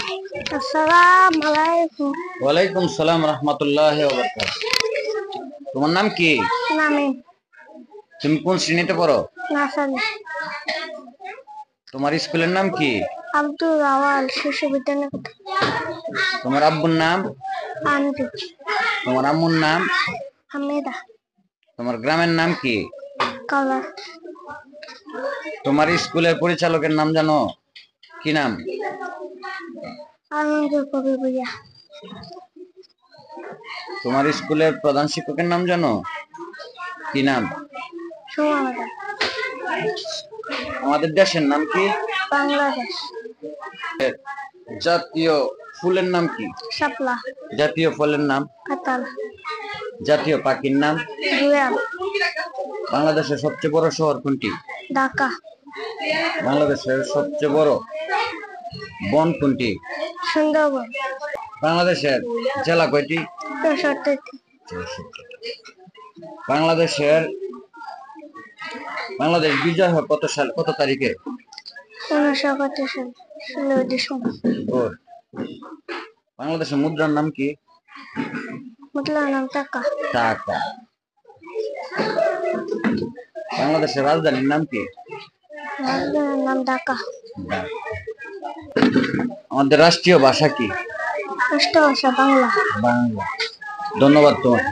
আসসালামু আলাইকুম। ওয়ালাইকুম সালাম রাহমাতুল্লাহি ওয়া বারাকাতুহু। তোমার নাম কি? নামে তুমি কোন শ্রেণীতে পড়ো? নাসানি তোমার স্কুলের নাম কি? আব্দুল আওয়াল শিশু বিদ্যালয়। তোমার আব্বুর নাম? আনজু তোমার আম্মুর নাম? হামিদা তোমার গ্রামের নাম কি? কালা তোমার স্কুলের পরিচালকের নাম জানো? কি নাম? আনন্দ কবি ভুইয়া। তোমার স্কুলের প্রধান শিক্ষকের নাম জানো? কি নাম? সুমামাদা। আমাদের দেশের নাম কি? বাংলাদেশ। জাতীয় ফুলের নাম কি? শাপলা। জাতীয় ফলের নাম? কাঁঠাল। জাতীয় পাখির নাম? জুয়েল। বাংলাদেশের সবচেয়ে বড় শহর কোনটি? ঢাকা। বাংলাদেশের সবচেয়ে বড় বন কোনটি? সুন্দরবন। বাংলাদেশের জেলা কয়টি? 64টি। বাংলাদেশ বিজয় হয় কত তারিখে? 1971 সাল 16 ডিসেম্বর। ও, বাংলাদেশের মুদ্রার নাম কি? মুদ্রার নাম টাকা। টাকা। বাংলাদেশের রাজধানীর নাম কি? রাজধানীর নাম ঢাকা। আমাদের রাষ্ট্রীয় ভাষা কি? রাষ্ট্রভাষা বাংলা। বাংলা। ধন্যবাদ তোমার।